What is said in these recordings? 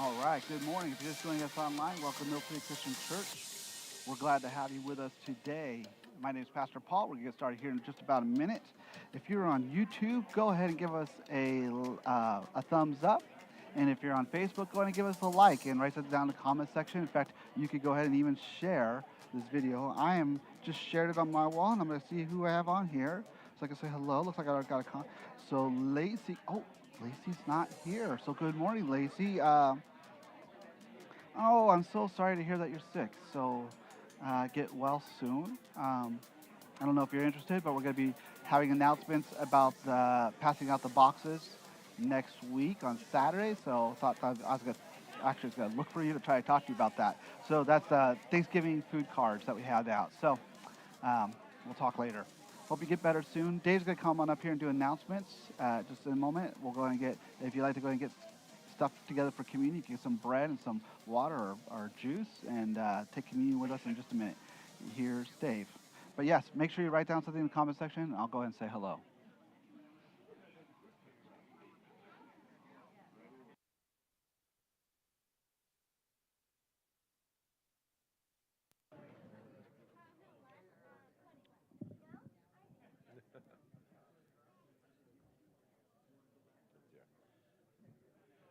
All right, good morning. If you're just joining us online, welcome to Mill City Christian Church. We're glad to have you with us today. My name is Pastor Paul. We're going to get started here in just about a minute. If you're on YouTube, go ahead and give us a thumbs up. And if you're on Facebook, go ahead and give us a like and write that down in the comment section. In fact, you could go ahead and even share this video. I am just shared it on my wall, and I'm going to see who I have on here. So I can say hello. Looks like I got a comment. So Lacey, Lacey's not here. So good morning, Lacey. Oh, I'm so sorry to hear that you're sick. So get well soon. I don't know if you're interested, but we're going to be having announcements about passing out the boxes next week on Saturday. So I thought I was going to actually look for you to try to talk to you about that. So that's Thanksgiving food cards that we had out. So we'll talk later. Hope you get better soon. Dave's going to come on up here and do announcements just in a moment. We'll go ahead and if you'd like to go ahead and get stuff together for communion, you can get some bread and some water or juice and take communion with us in just a minute. Here's Dave. But yes, make sure you write down something in the comment section, and I'll go ahead and say hello.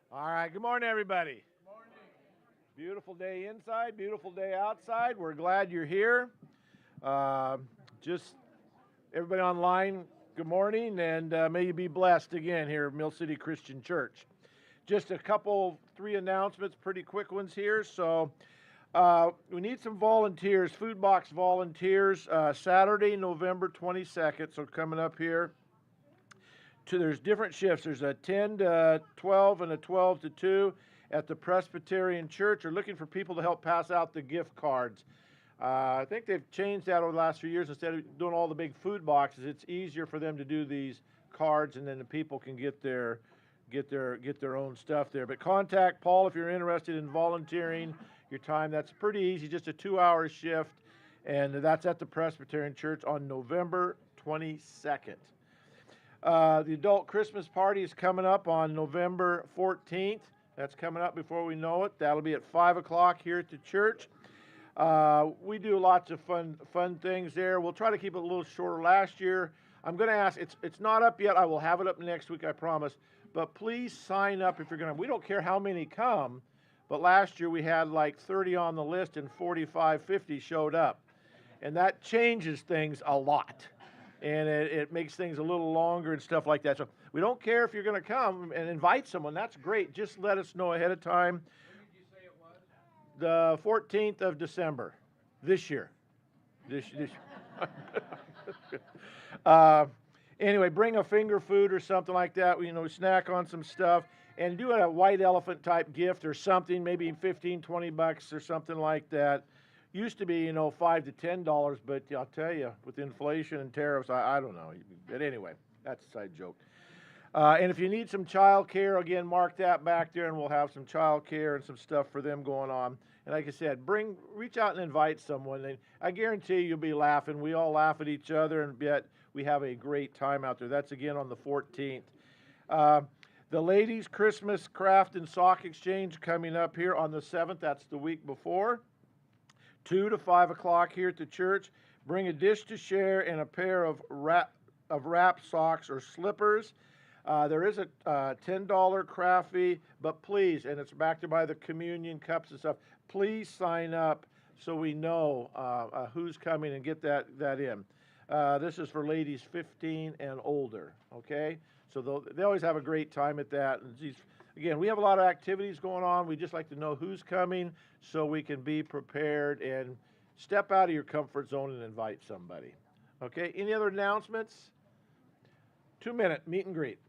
All right, good morning, everybody. Good morning. Beautiful day inside, beautiful day outside. We're glad you're here. Just everybody online, good morning, and may you be blessed again here at Mill City Christian Church. Just three announcements, pretty quick ones here. So we need some volunteers, food box volunteers, Saturday, November 22nd, so coming up here. There's different shifts. There's a 10 to 12 and a 12 to 2 at the Presbyterian Church. They're looking for people to help pass out the gift cards. I think they've changed that over the last few years. Instead of doing all the big food boxes, it's easier for them to do these cards, and then the people can get their own stuff there. But contact Paul if you're interested in volunteering your time. That's pretty easy, just a 2-hour shift, and that's at the Presbyterian Church on November 22nd. The adult Christmas party is coming up on November 14th. That's coming up before we know it. That'll be at 5 o'clock here at the church. We do lots of fun things there. We'll try to keep it a little shorter. Last year, I'm going to ask, it's not up yet. I will have it up next week, I promise. But please sign up if you're going to. We don't care how many come, but last year we had like 30 on the list and 45, 50 showed up. And that changes things a lot. And it makes things a little longer and stuff like that. So we don't care if you're going to come and invite someone. That's great. Just let us know ahead of time. When did you say it was? The 14th of December this year. This Anyway, bring a finger food or something like that. Snack on some stuff. And do a white elephant type gift or something, maybe 15, 20 bucks or something like that. Used to be, $5 to $10, but I'll tell you, with inflation and tariffs, I don't know. But anyway, that's a side joke. And if you need some child care, again, mark that back there, and we'll have some child care and some stuff for them going on. And like I said, reach out and invite someone. And I guarantee you'll be laughing. We all laugh at each other, and yet we have a great time out there. That's, again, on the 14th. The Ladies' Christmas Craft and Sock Exchange coming up here on the 7th. That's the week before. 2 to 5 o'clock here at the church. Bring a dish to share and a pair of wrap socks or slippers. There is a $10 craft fee, but please, and it's backed by the communion cups and stuff, please sign up so we know who's coming and get that in. This is for ladies 15 and older, okay? So they always have a great time at that. And again, we have a lot of activities going on. We just like to know who's coming so we can be prepared and step out of your comfort zone and invite somebody. Okay, any other announcements? 2-minute meet and greet.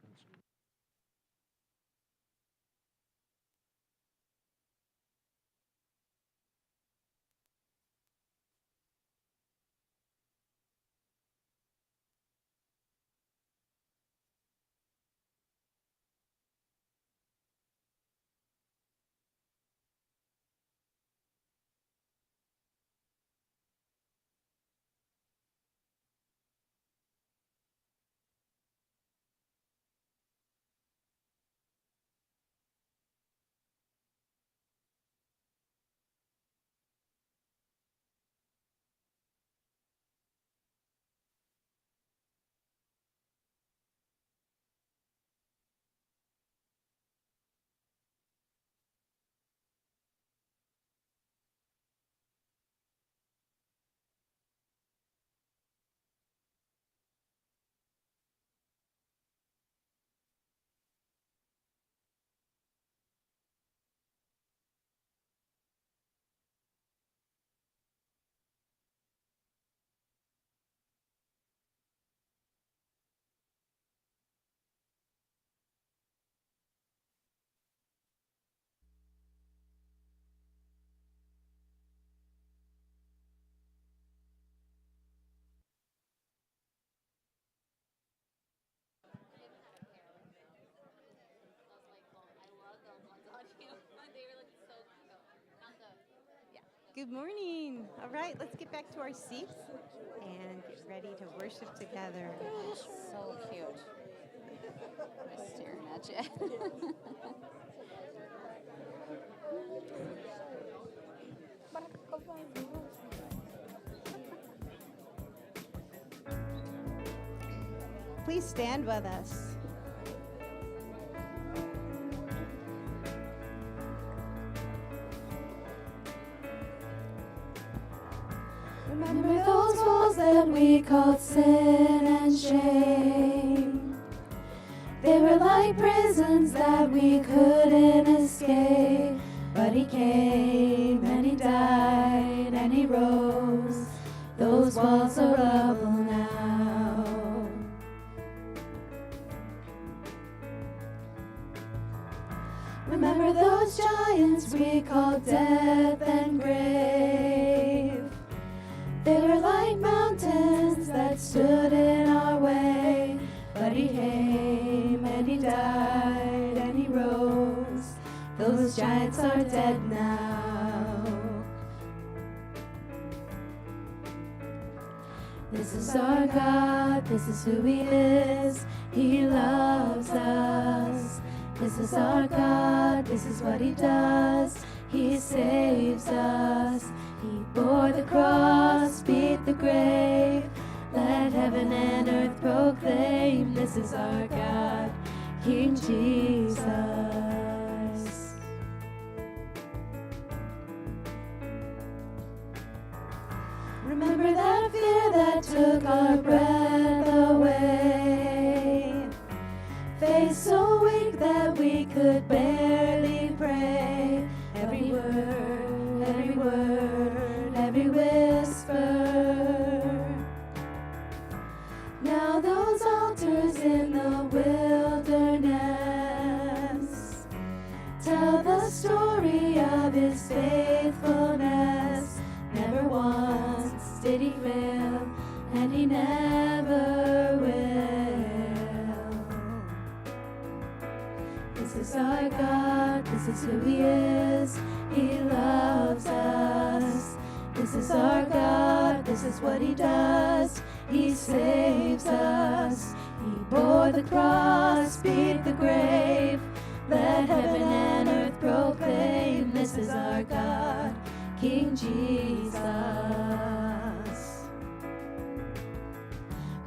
Good morning. All right, let's get back to our seats and get ready to worship together. So cute. I'm just staring at you. Please stand with us. Remember those walls that we called sin and shame? They were like prisons that we couldn't escape. But he came and he died and he rose. Those walls are rubble now. Remember those giants we called death and grave? They were like mountains that stood in our way. But he came and he died and he rose. Those giants are dead now. This is our God, this is who he is. He loves us. This is our God, this is what he does. He saves us. He bore the cross, beat the grave. Let heaven and earth proclaim, this is our God, King Jesus. Remember that fear that took our breath away. Faith so weak that we could barely pray. Every word, every word, every whisper. Now those altars in the wilderness tell the story of his faithfulness. Never once did he fail, and he never will. This is our God, this is who he is. He loves us. This is our God, this is what he does. He saves us. He bore the cross, beat the grave. Let heaven and earth proclaim, this is our God, King Jesus.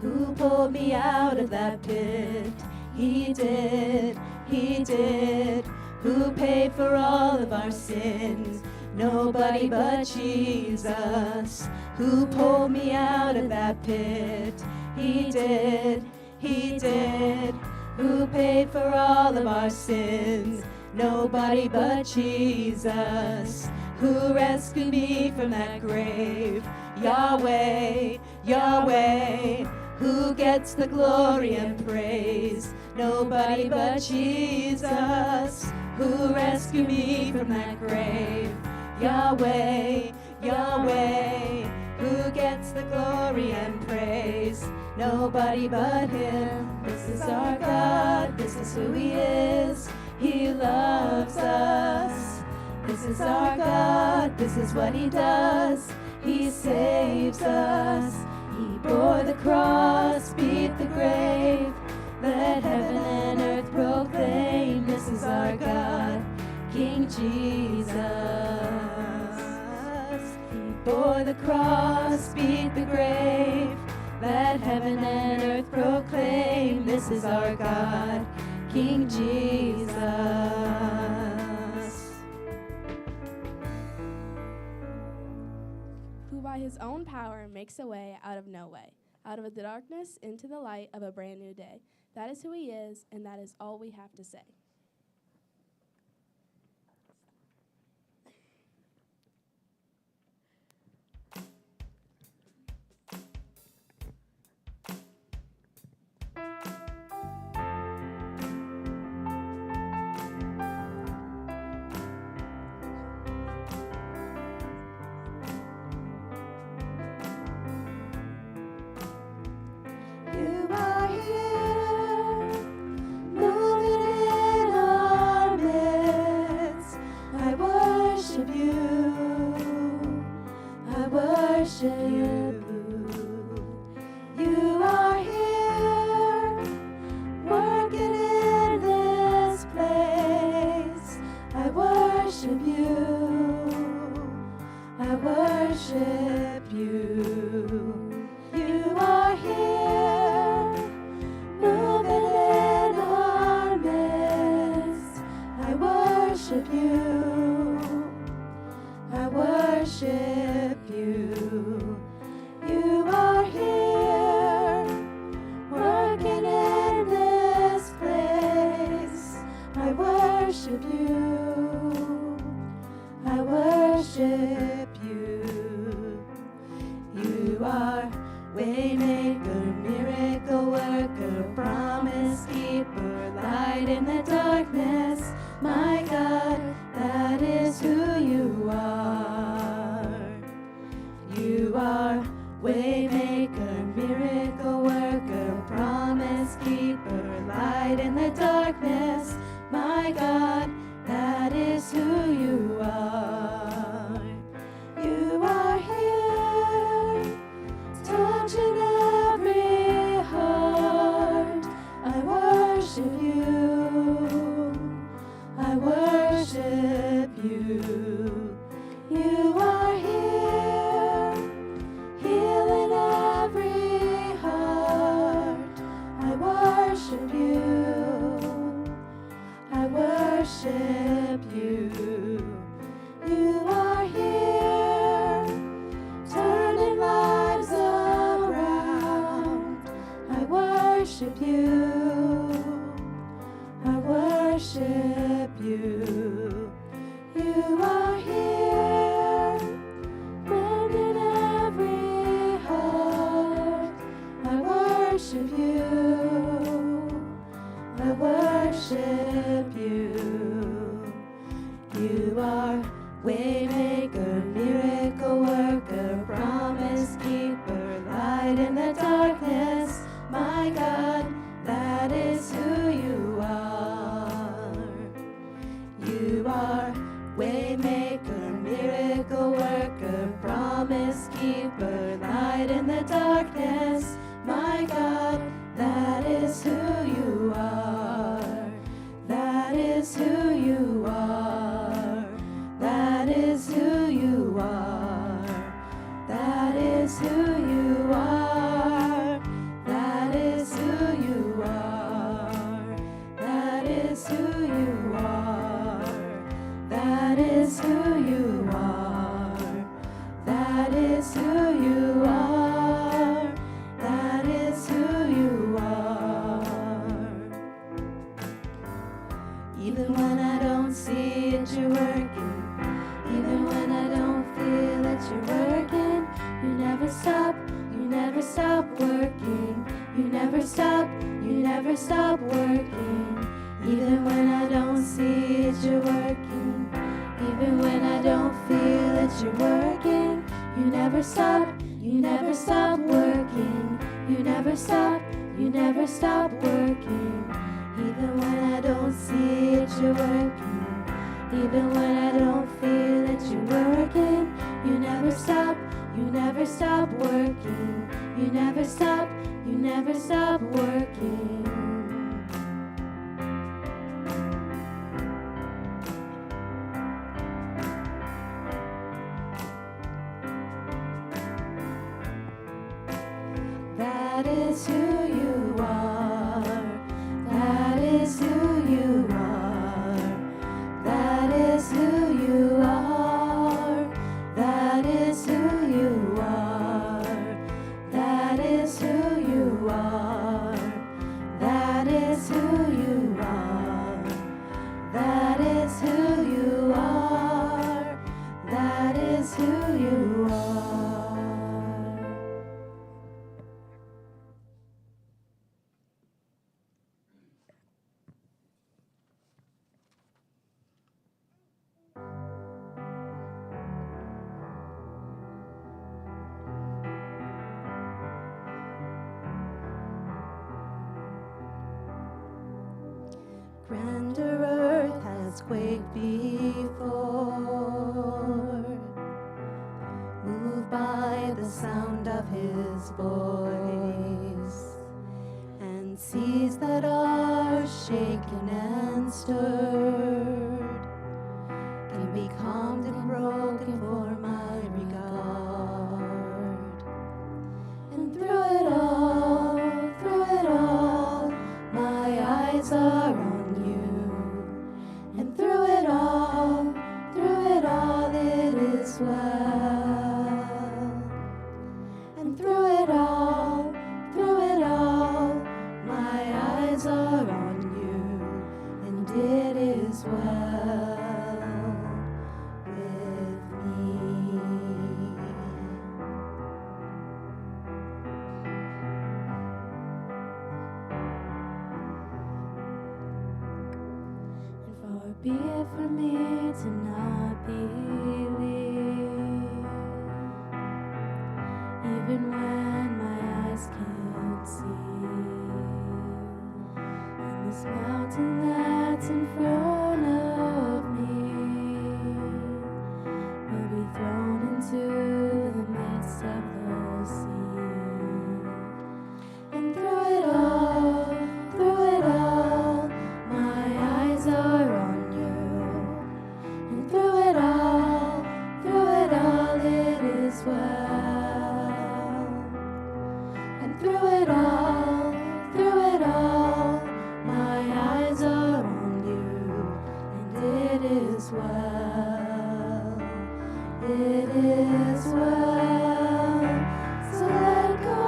Who pulled me out of that pit? He did, he did. Who paid for all of our sins? Nobody but Jesus. Who pulled me out of that pit? He did, he did. Who paid for all of our sins? Nobody but Jesus. Who rescued me from that grave? Yahweh, Yahweh. Who gets the glory and praise? Nobody but Jesus. Who rescued me from that grave? Yahweh, Yahweh. Who gets the glory and praise? Nobody but him. This is our God, this is who he is. He loves us. This is our God, this is what he does. He saves us. He bore the cross, beat the grave. Let heaven and earth proclaim, this is our God, King Jesus. He bore the cross, beat the grave. Let heaven and earth proclaim, this is our God, King Jesus. Who by his own power makes a way out of no way, out of the darkness into the light of a brand new day. That is who he is, and that is all we have to say. You are here, moving worship you. I worship you. You are here, working in this place. I worship you. I worship you. You are waymaker, miracle worker, promise keeper, light in the darkness. My God, that is who you are. You are waymaker, miracle worker, promise keeper, light in the darkness. My God, that is who you are. You are here, touching every heart. I worship you. I worship you. You are here, healing every heart. I worship you. I worship you. You are here, turning lives around. I worship you. I worship you. You are here, mending every heart. I worship you. I worship you. You are waymaker, miracle worker, promise keeper, light in the darkness. My God, that is who you are. You are waymaker, miracle worker, promise keeper, light in the darkness. My God, that is who you are. That is who you are. That is who you are. That is who you are. That is who you are. That is who you are. That is who you are. That is who you are. That is who you are. Even when I don't see it, you're working. Even when I don't feel that you're working, you never stop, you never stop working. You never stop, you never stop working. Even when I don't see it, you're working. Even when I don't feel that you're working, you never stop, you never stop working. You never stop, you never stop working. Even when I don't see it, you're working. Even when I don't feel that you're working, you never stop, you never stop working. You never stop, you never stop working. That is who you are. That is who you are. That is who you are. That is who you are. That is who you are. That is who you are. That is who you are. That is who you are. Grander earth has quaked before, moved by the sound of his voice, and seas that are shaken and stirred can be calmed and broken for my regard. And through it all, my eyes are on you. And through it all, it for me to not believe, even when my eyes can't see? And this mountain that's in front of me will be thrown into the midst of the sea. And through it all, my eyes are on you. And through it all, it is well. And through it all, my eyes are on you. And it is well. It is well. So let go,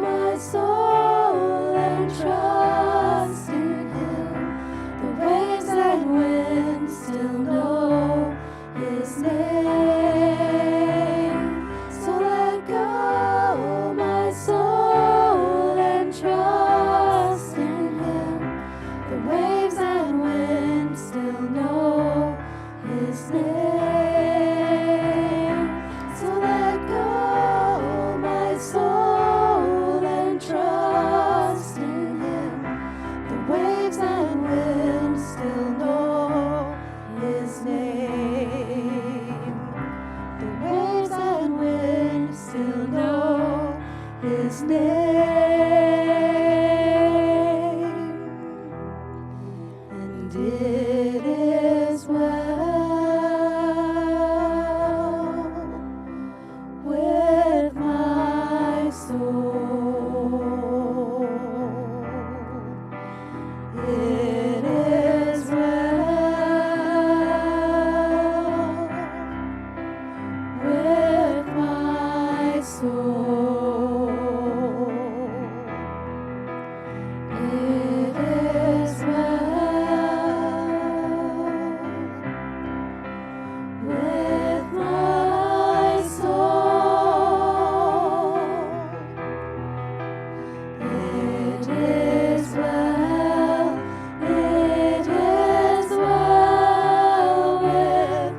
my soul, and trust in Him. The waves and winds still know His name. So let go, my soul, and trust in Him. The waves and winds still know His name. So let go, my soul, and trust in Him. The waves and winds still know His name. The waves and winds still know His name. And it is well with my soul. It is well with my soul. It is well with my soul. It is well. It is well with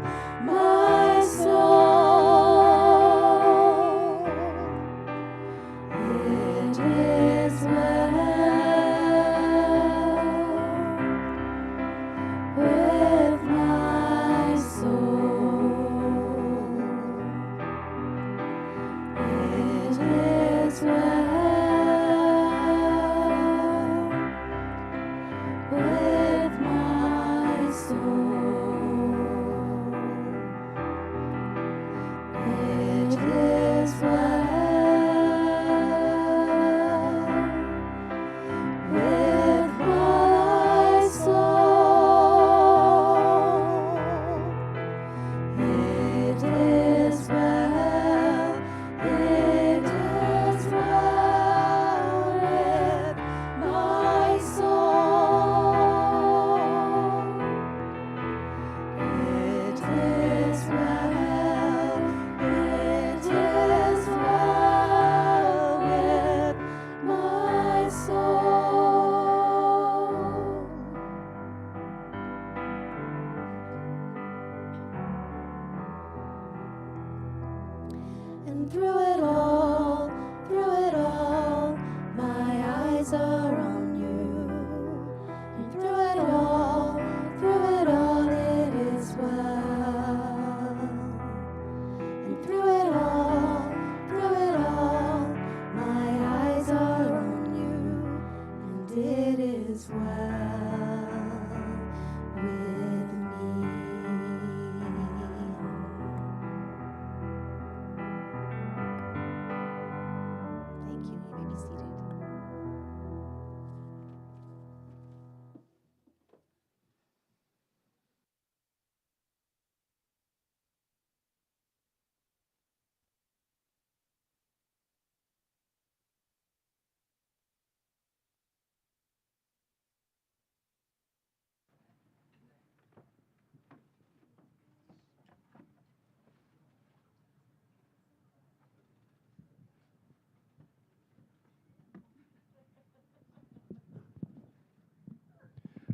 my soul. It is well with my soul. It is well with my soul. It is well with my soul. It is well. It is well with my soul. It is well. It is well with my soul. And through it all, my eyes are on you. And through it all, it is well. And through it all, my eyes are on you. And it is well with me. Thank you. You may be seated.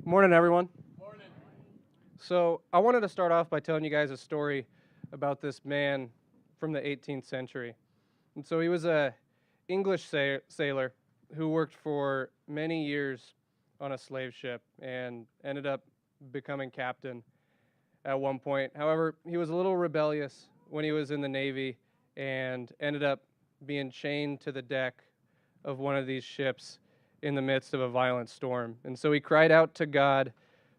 Morning, everyone. So I wanted to start off by telling you guys a story about this man from the 18th century. And so he was a English sailor who worked for many years on a slave ship and ended up becoming captain at one point. However, he was a little rebellious when he was in the Navy and ended up being chained to the deck of one of these ships in the midst of a violent storm. And so he cried out to God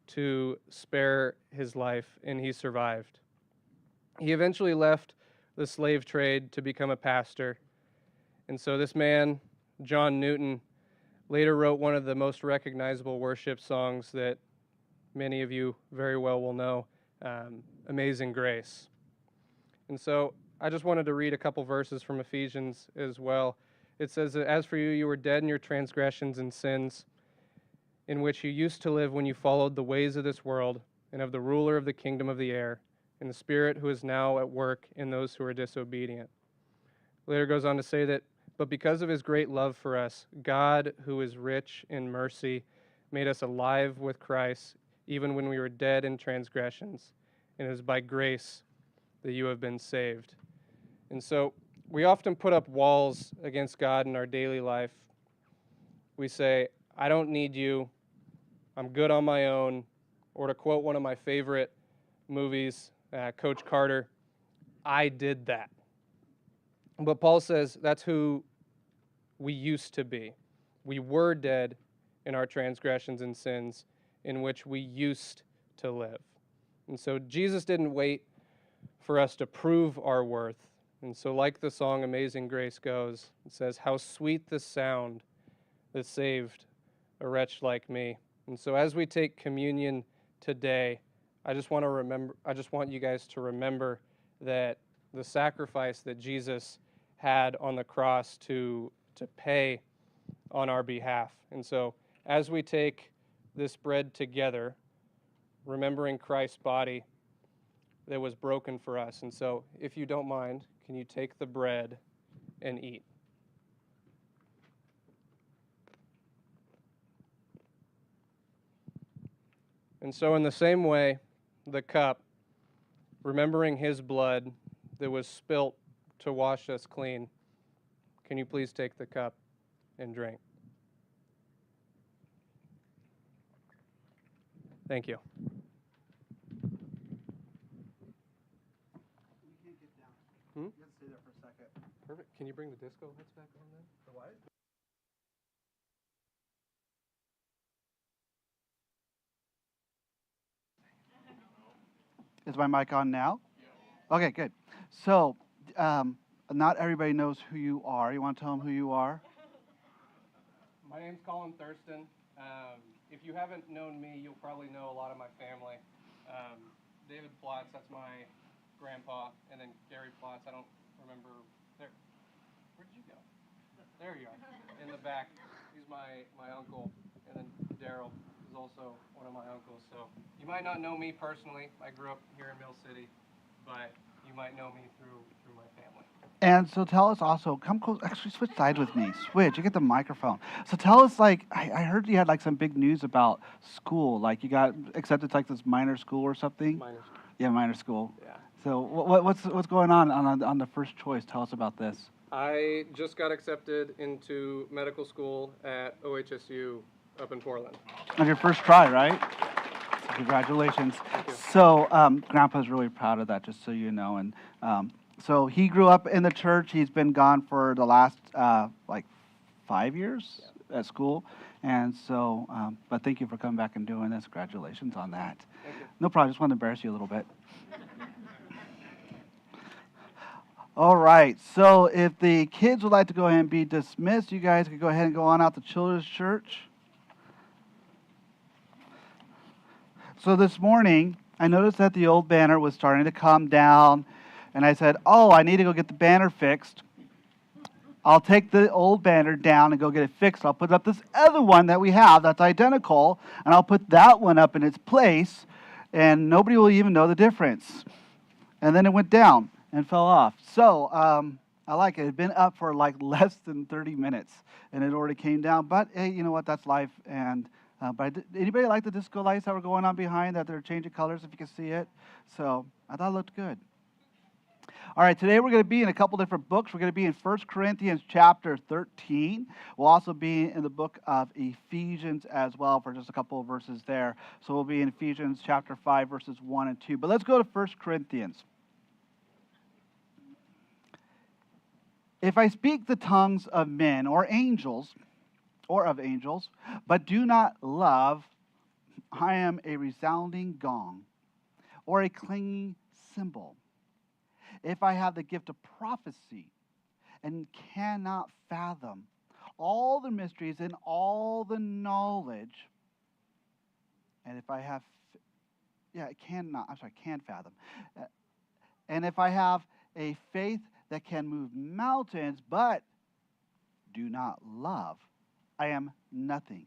to spare his life, and he survived. He eventually left the slave trade to become a pastor. And so this man, John Newton, later wrote one of the most recognizable worship songs that many of you very well will know, Amazing Grace. And so I just wanted to read a couple verses from Ephesians as well. It says, "As for you, you were dead in your transgressions and sins, in which you used to live when you followed the ways of this world and of the ruler of the kingdom of the air, and the Spirit who is now at work in those who are disobedient." Later goes on to say that, "But because of his great love for us, God, who is rich in mercy, made us alive with Christ, even when we were dead in transgressions, and it is by grace that you have been saved." And so we often put up walls against God in our daily life. We say, "I don't need you, I'm good on my own," or to quote one of my favorite movies, Coach Carter, "I did that." But Paul says that's who we used to be. We were dead in our transgressions and sins in which we used to live. And so Jesus didn't wait for us to prove our worth. And so like the song Amazing Grace goes, it says, "How sweet the sound that saved a wretch like me." And so as we take communion today, I just want you guys to remember that the sacrifice that Jesus had on the cross to pay on our behalf. And so as we take this bread together, remembering Christ's body that was broken for us. And so if you don't mind, can you take the bread and eat? And so in the same way, the cup, remembering his blood that was spilt to wash us clean, can you please take the cup and drink? Thank you. Hmm? Let's stay there for a second. Perfect. Can you bring the disco lights back on then? The what? Is my mic on now? Okay, good. So, not everybody knows who you are. You want to tell them who you are? My name's Colin Thurston. If you haven't known me, you'll probably know a lot of my family. David Plotz, that's my grandpa, and then Gary Plotz, I don't remember. There. Where did you go? There you are, in the back. He's my uncle, and then Daryl is also one of my uncles. So you might not know me personally. I grew up here in Mill City, but you might know me through my family. And so tell us also, come close, actually switch sides with me. Switch, you get the microphone. So tell us, like, I heard you had like some big news about school. Like you got accepted to like this minor school or something? Minor school. Yeah, minor school. Yeah. So what's going on the first choice? Tell us about this. I just got accepted into medical school at OHSU up in Portland. On your first try, right? Congratulations. Thank you. So Grandpa's really proud of that, just so you know. And so he grew up in the church. He's been gone for the last like 5 years at school. And so, but thank you for coming back and doing this. Congratulations on that. Thank you. No problem. Just wanted to embarrass you a little bit. All right. So if the kids would like to go ahead and be dismissed, you guys can go ahead and go on out to Children's Church. So this morning, I noticed that the old banner was starting to come down, and I said, oh, I need to go get the banner fixed. I'll take the old banner down and go get it fixed. I'll put up this other one that we have that's identical, and I'll put that one up in its place, and nobody will even know the difference. And then it went down and fell off. So I like it. It had been up for like less than 30 minutes, and it already came down. But hey, you know what? That's life, and Anybody like the disco lights that were going on behind that they're changing colors if you can see it? So I thought it looked good. All right, today we're going to be in a couple different books. We're going to be in 1 Corinthians chapter 13. We'll also be in the book of Ephesians as well for just a couple of verses there. So we'll be in Ephesians chapter 5, verses 1 and 2. But let's go to 1 Corinthians. If I speak the tongues of men or angels, or of angels, but do not love, I am a resounding gong or a clanging cymbal. If I have the gift of prophecy and cannot fathom all the mysteries and all the knowledge, and if I have, can fathom. And if I have a faith that can move mountains, but do not love, I am nothing.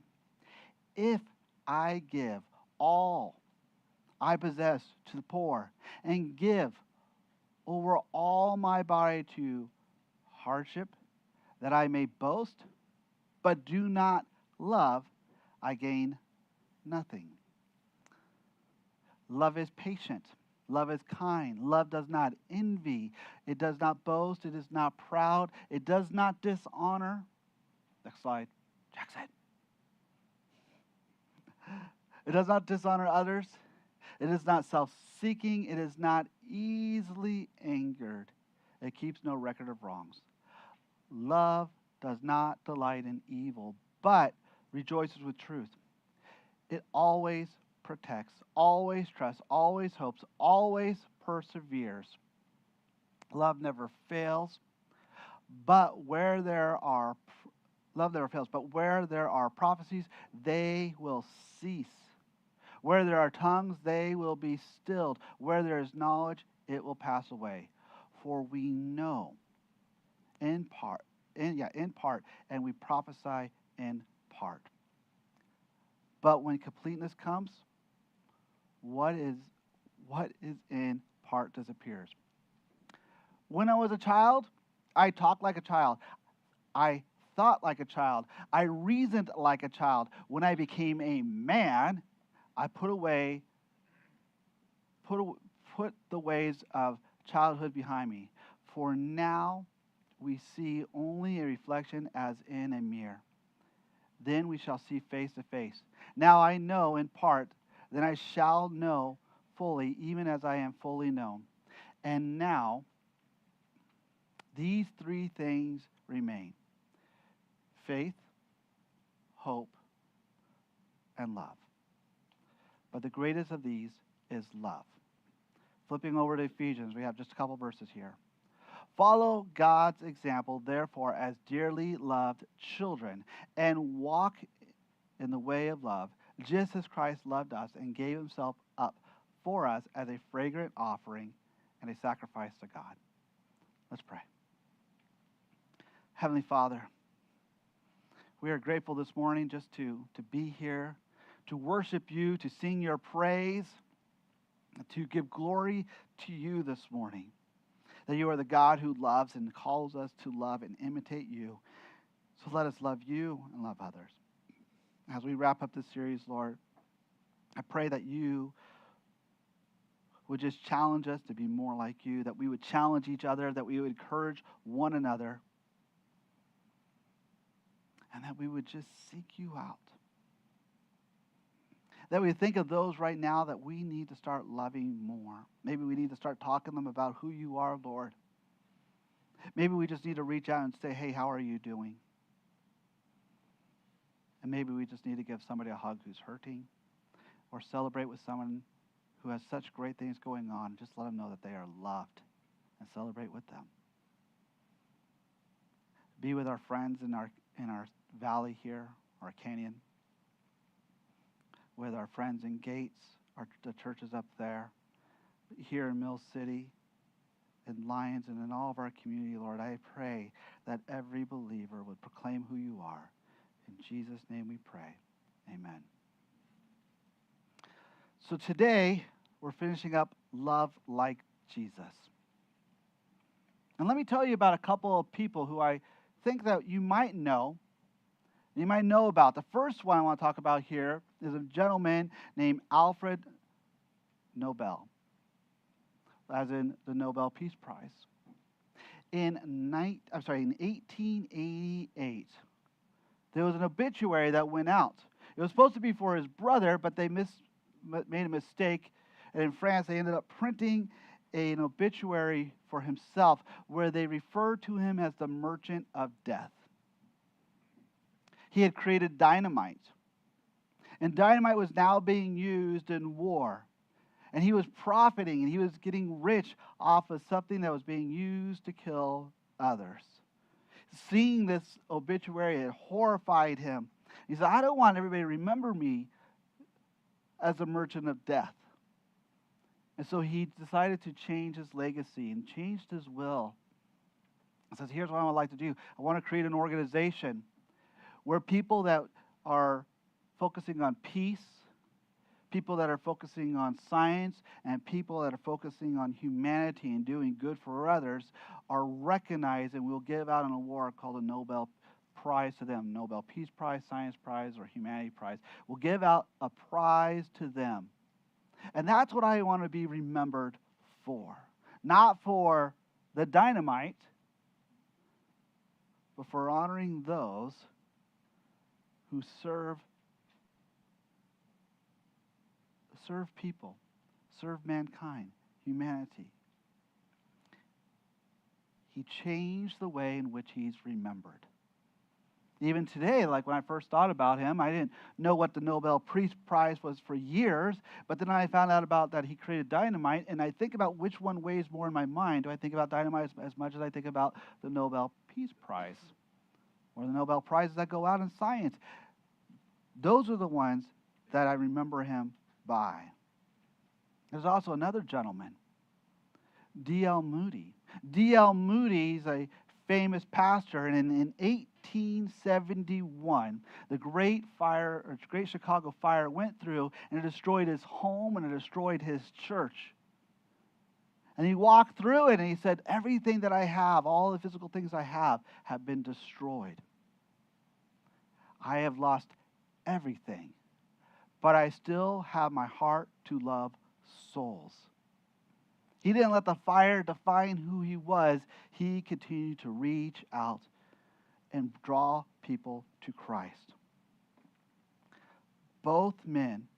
If I give all I possess to the poor and give over all my body to hardship, that I may boast, but do not love, I gain nothing. Love is patient. Love is kind. Love does not envy. It does not boast. It is not proud. It does not dishonor. Next slide. Jackson. It does not dishonor others. It is not self-seeking. It is not easily angered. It keeps no record of wrongs. Love does not delight in evil, but rejoices with truth. It always protects, always trusts, always hopes, always perseveres. Love never fails, but where there are prophecies, they will cease. Where there are tongues, they will be stilled. Where there is knowledge, it will pass away. For we know in part, and we prophesy in part. But when completeness comes, what is in part disappears. When I was a child, I talked like a child. I thought like a child. I reasoned like a child. When I became a man, I put the ways of childhood behind me. For now we see only a reflection as in a mirror. Then we shall see face to face. Now I know in part, then I shall know fully, even as I am fully known. And now these three things remain: faith, hope, and love. But the greatest of these is love. Flipping over to Ephesians, we have just a couple verses here. Follow God's example, therefore, as dearly loved children, and walk in the way of love, just as Christ loved us and gave himself up for us as a fragrant offering and a sacrifice to God. Let's pray. Heavenly Father, we are grateful this morning just to be here, to worship you, to sing your praise, to give glory to you this morning. That you are the God who loves and calls us to love and imitate you. So let us love you and love others. As we wrap up this series, Lord, I pray that you would just challenge us to be more like you, that we would challenge each other, that we would encourage one another, and that we would just seek you out. That we think of those right now that we need to start loving more. Maybe we need to start talking to them about who you are, Lord. Maybe we just need to reach out and say, hey, how are you doing? And maybe we just need to give somebody a hug who's hurting, or celebrate with someone who has such great things going on. Just let them know that they are loved and celebrate with them. Be with our friends in our valley here, our canyon. With our friends in Gates, the churches up there, here in Mill City, in Lyons, and in all of our community, Lord, I pray that every believer would proclaim who you are. In Jesus' name we pray. Amen. So today, we're finishing up Love Like Jesus. And let me tell you about a couple of people who I think that you might know about. The first one I want to talk about here is a gentleman named Alfred Nobel, as in the Nobel Peace Prize. In 1888, there was an obituary that went out. It was supposed to be for his brother, but they made a mistake. And in France, they ended up printing an obituary for himself where they referred to him as the Merchant of Death. He had created dynamite. And dynamite was now being used in war. And he was profiting and he was getting rich off of something that was being used to kill others. Seeing this obituary, it horrified him. He said, I don't want everybody to remember me as a merchant of death. And so he decided to change his legacy and changed his will. He says, here's what I would like to do. I want to create an organization where people that are focusing on peace, people that are focusing on science, and people that are focusing on humanity and doing good for others are recognized, and we'll give out an award called a Nobel Prize to them, Nobel Peace Prize, Science Prize, or Humanity Prize. We'll give out a prize to them. And that's what I want to be remembered for. Not for the dynamite, but for honoring those who serve people, serve mankind, humanity. He changed the way in which he's remembered. Even today, like when I first thought about him, I didn't know what the Nobel Peace Prize was for years, but then I found out about that he created dynamite, and I think about which one weighs more in my mind. Do I think about dynamite as much as I think about the Nobel Peace Prize or the Nobel Prizes that go out in science? Those are the ones that I remember him by. There's also another gentleman, D.L. Moody. D.L. Moody is a famous pastor, and in 1871, the Great Chicago Fire went through, and it destroyed his home, and it destroyed his church. And he walked through it, and he said, everything that I have, all the physical things I have been destroyed. I have lost everything, but I still have my heart to love souls. He didn't let the fire define who he was. He continued to reach out and draw people to Christ. Both men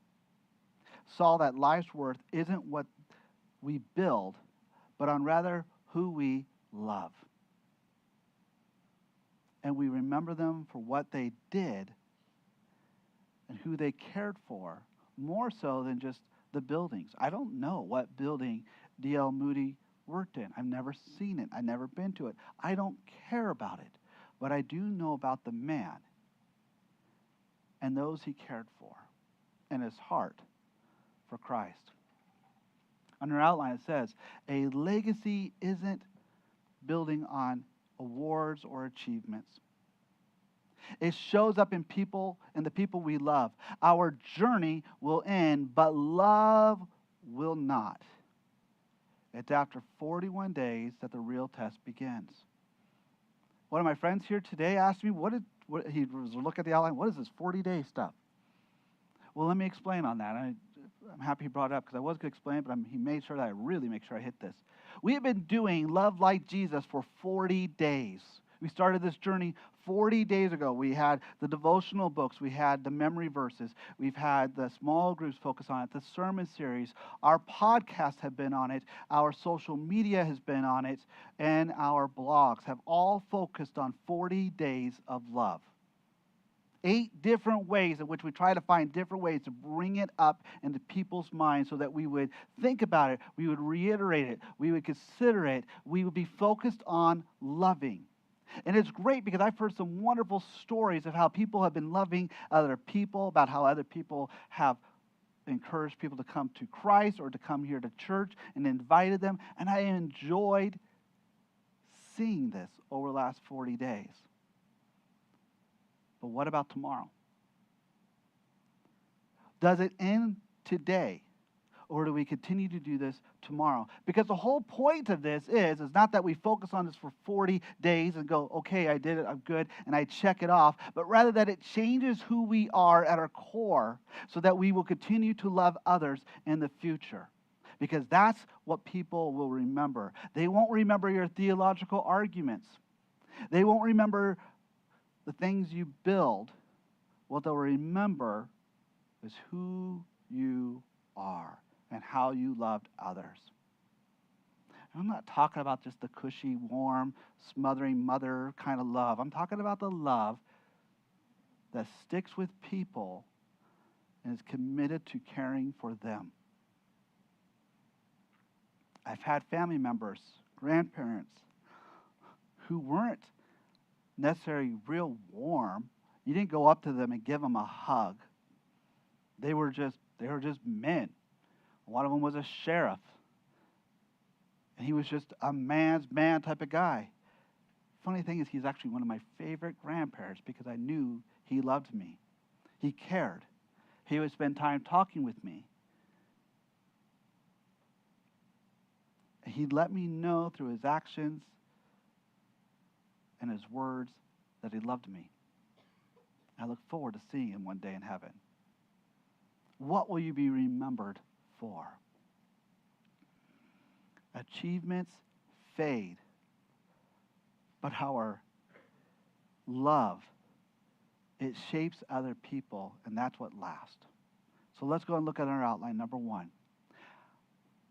saw that life's worth isn't what we build, but on rather who we love. And we remember them for what they did and who they cared for, more so than just the buildings. I don't know what building D.L. Moody worked in. I've never seen it. I've never been to it. I don't care about it. But I do know about the man and those he cared for and his heart for Christ. On your outline it says, a legacy isn't building on awards or achievements. It shows up in people and the people we love. Our journey will end, but love will not. It's after 41 days that the real test begins. One of my friends here today asked me, he was looking at the outline, what is this 40-day stuff? Well, let me explain on that. I'm happy he brought it up because I was going to explain it, but he made sure that I really make sure I hit this. We have been doing Love Like Jesus for 40 days. We started this journey 40 days ago. We had the devotional books. We had the memory verses. We've had the small groups focus on it, the sermon series. Our podcasts have been on it. Our social media has been on it. And our blogs have all focused on 40 days of love. 8 different ways in which we try to find different ways to bring it up into people's minds so that we would think about it, we would reiterate it, we would consider it, we would be focused on loving. And it's great because I've heard some wonderful stories of how people have been loving other people, about how other people have encouraged people to come to Christ or to come here to church and invited them. And I enjoyed seeing this over the last 40 days. But what about tomorrow? Does it end today? or do we continue to do this tomorrow? Because the whole point of this is not that we focus on this for 40 days and go, okay, I did it, I'm good, and I check it off, but rather that it changes who we are at our core so that we will continue to love others in the future. Because that's what people will remember. They won't remember your theological arguments. They won't remember the things you build. What they'll remember is who you are and how you loved others. And I'm not talking about just the cushy, warm, smothering mother kind of love. I'm talking about the love that sticks with people and is committed to caring for them. I've had family members, grandparents, who weren't necessarily real warm. You didn't go up to them and give them a hug. They were just men. One of them was a sheriff. And he was just a man's man type of guy. Funny thing is, he's actually one of my favorite grandparents because I knew he loved me. He cared. He would spend time talking with me. He let me know through his actions and his words that he loved me. I look forward to seeing him one day in heaven. What will you be remembered for? Achievements fade, but our love, it shapes other people, and that's what lasts. So let's go and look at our outline. Number 1.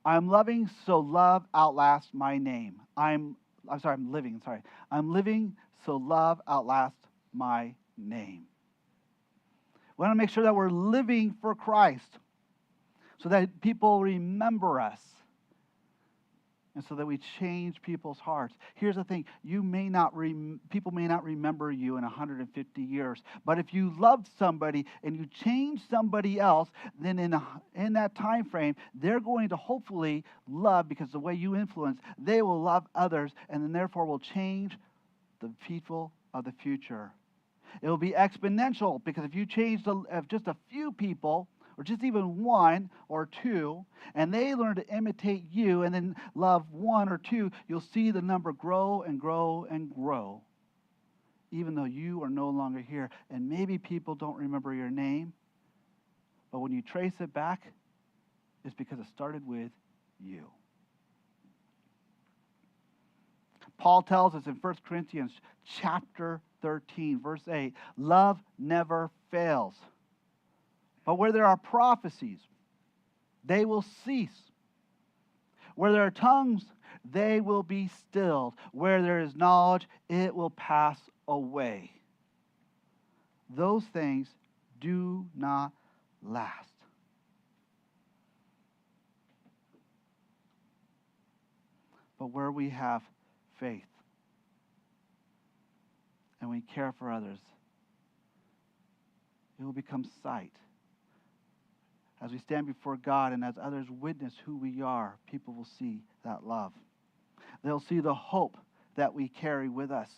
I'm loving, so love outlasts my name. I'm living, so love outlasts my name. We want to make sure that we're living for Christ so that people remember us and so that we change people's hearts. Here's the thing. People may not remember you in 150 years, but if you love somebody and you change somebody else, then in that time frame, they're going to hopefully love, because the way you influence, they will love others, and then therefore will change the people of the future. It will be exponential, because if you change just a few people, or just even 1 or 2, and they learn to imitate you and then love 1 or 2, you'll see the number grow and grow and grow, even though you are no longer here. And maybe people don't remember your name, but when you trace it back, it's because it started with you. Paul tells us in 1 Corinthians chapter 13, verse 8, love never fails. But where there are prophecies, they will cease. Where there are tongues, they will be stilled. Where there is knowledge, it will pass away. Those things do not last. But where we have faith and we care for others, it will become sight. As we stand before God and as others witness who we are, people will see that love. They'll see the hope that we carry with us.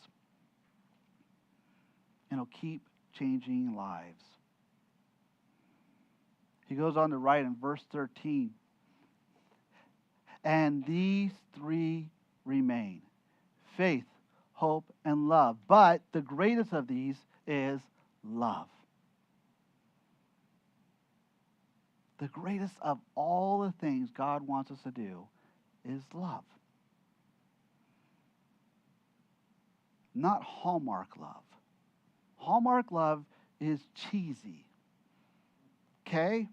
And it'll keep changing lives. He goes on to write in verse 13, and these 3 remain: faith, hope, and love. But the greatest of these is love. The greatest of all the things God wants us to do is love. Not Hallmark love. Hallmark love is cheesy. Okay?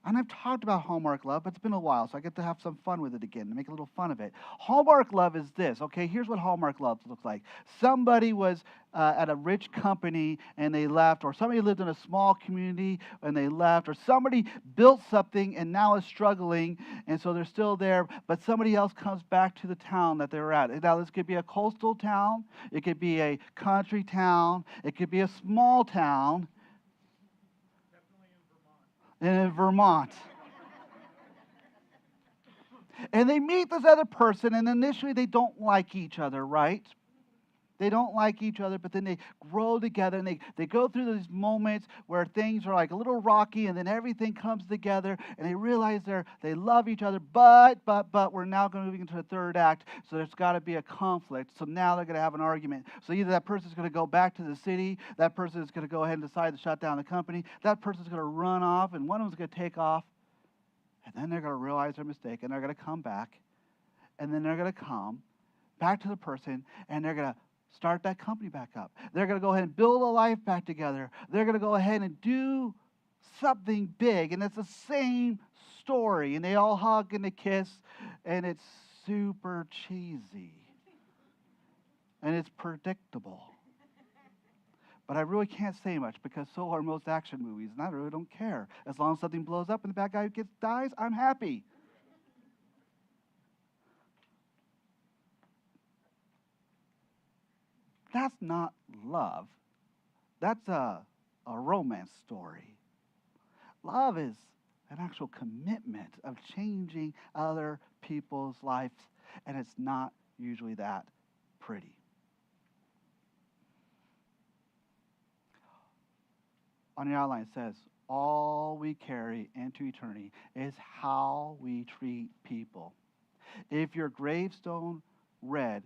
And I've talked about Hallmark love, but it's been a while, so I get to have some fun with it again, to make a little fun of it. Hallmark love is this, okay? Here's what Hallmark love looks like. Somebody was at a rich company and they left, or somebody lived in a small community and they left, or somebody built something and now is struggling, and so they're still there, but somebody else comes back to the town that they were at. Now, this could be a coastal town, it could be a country town, it could be a small town. In Vermont. And they meet this other person, and initially they don't like each other, right? They don't like each other, but then they grow together, and they go through these moments where things are like a little rocky, and then everything comes together, and they realize they love each other, but we're now going to move into the third act, so there's got to be a conflict. So now they're going to have an argument. So either that person's going to go back to the city, that person is going to go ahead and decide to shut down the company, that person's going to run off, and one of them's going to take off, and then they're going to realize their mistake, and they're going to come back, and then they're going to come back to the person, and they're going to start that company back up. They're going to go ahead and build a life back together. They're going to go ahead and do something big, and it's the same story, and they all hug and they kiss, and it's super cheesy, and it's predictable. But I really can't say much because so are most action movies, and I really don't care. As long as something blows up and the bad guy dies, I'm happy. That's not love. That's a romance story. Love is an actual commitment of changing other people's lives, and it's not usually that pretty. On your outline, it says, all we carry into eternity is how we treat people. If your gravestone read,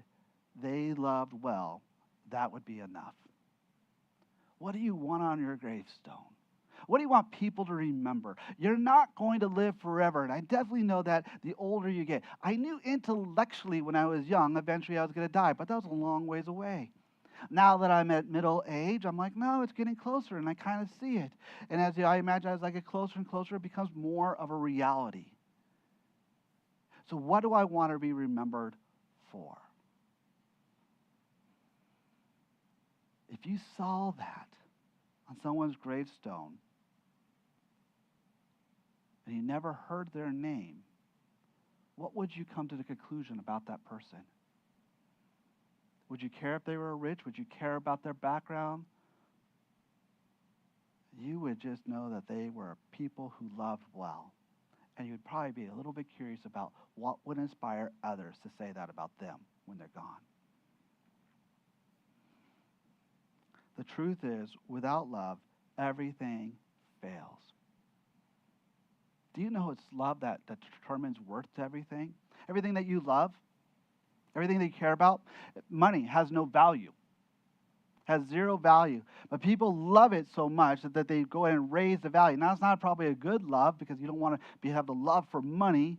they loved well, that would be enough. What do you want on your gravestone? What do you want people to remember? You're not going to live forever, and I definitely know that the older you get. I knew intellectually when I was young, eventually I was going to die, but that was a long ways away. Now that I'm at middle age, I'm like, no, it's getting closer, and I kind of see it. And I imagine as I get closer and closer, it becomes more of a reality. So what do I want to be remembered for? If you saw that on someone's gravestone and you never heard their name, what would you come to the conclusion about that person? Would you care if they were rich? Would you care about their background? You would just know that they were people who loved well. And you would probably be a little bit curious about what would inspire others to say that about them when they're gone. The truth is, without love, everything fails. Do you know it's love that determines worth to everything? Everything that you love, everything that you care about, money has no value, has zero value. But people love it so much that they go ahead and raise the value. Now, it's not probably a good love because you don't want to have the love for money.